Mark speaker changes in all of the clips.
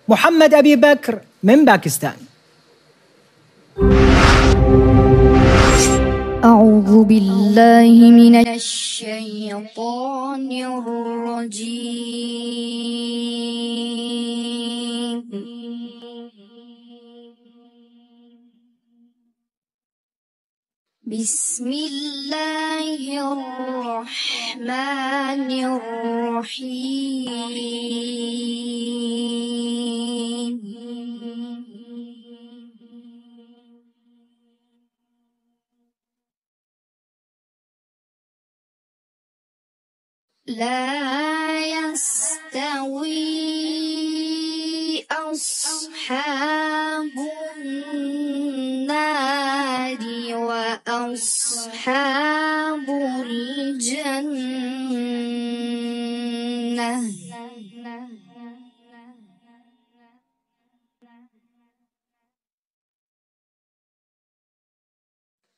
Speaker 1: محمد أبي بكر من باكستان.
Speaker 2: أعوذ بالله من الشيطان الرجيم. بسم الله الرحمن الرحيم. لا يستوي أصحاب النار وأصحاب الجنة.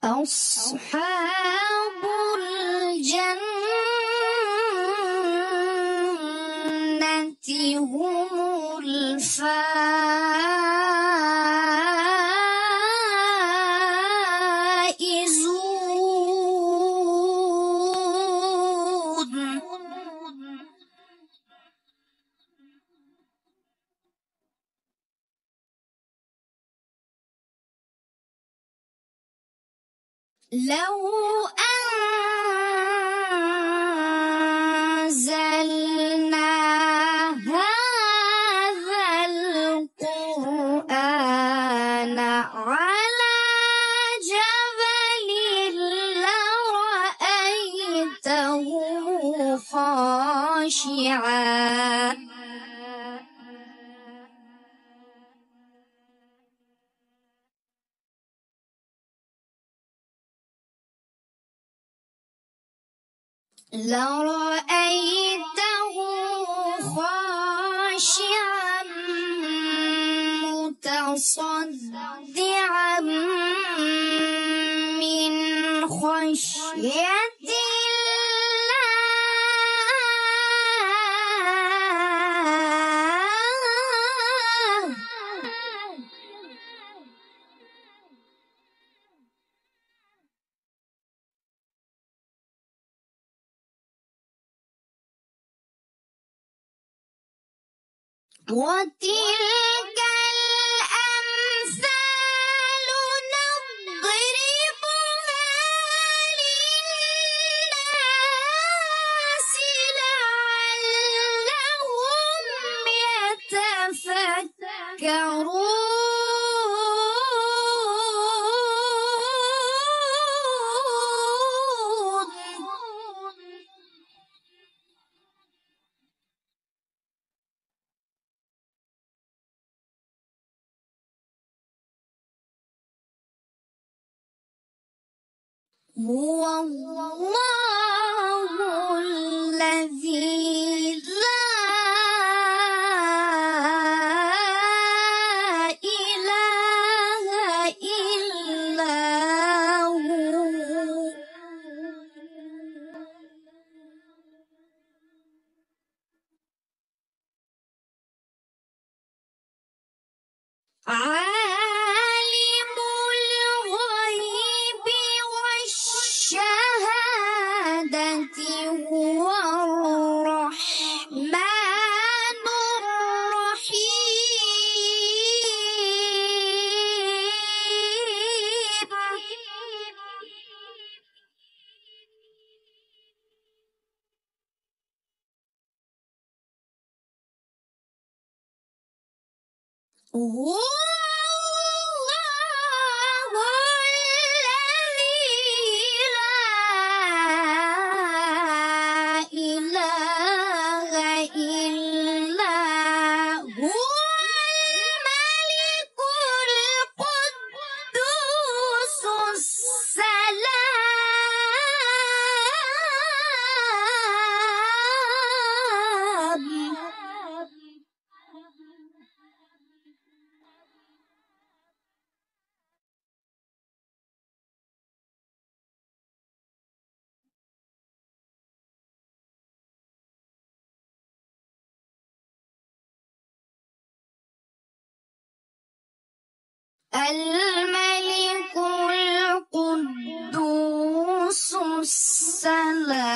Speaker 2: أصحاب الجنة هم الفائزون. لو أنزلنا هذا القرآن على جبل لرأيته خاشعا خاشعا متصدعا من خشية الله. وتلك الأمثال نضربها للناس لعلهم يتفكرون. هو الله الذي لا إله إلا هو. عالم الغيب والشهادة هو الرحمن الرحيم. هو الملك القدوس السلام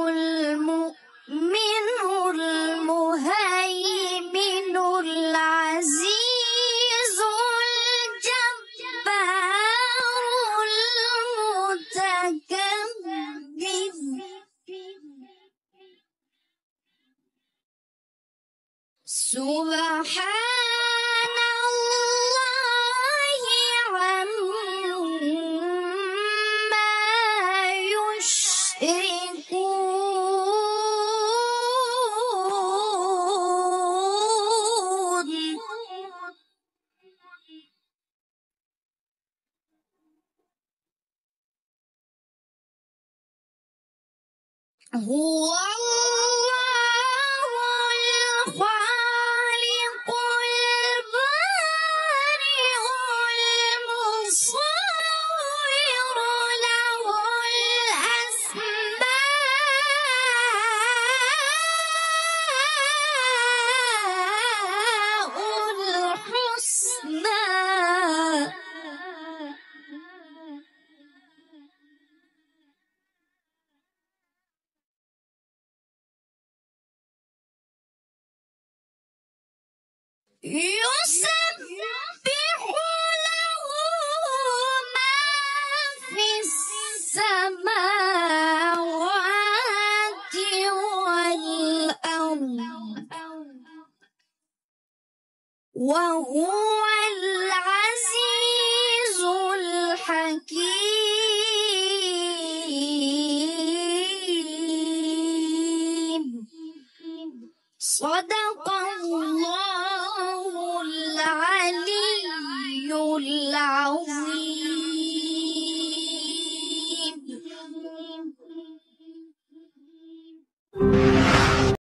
Speaker 2: المؤمن المهيمن العزيز الجبار المتكبر. سبحان الله عما يشركون. هو الله الخالق البارئ المصور له الأسماء الحسنى. يسبح له ما في السماوات والأرض وهو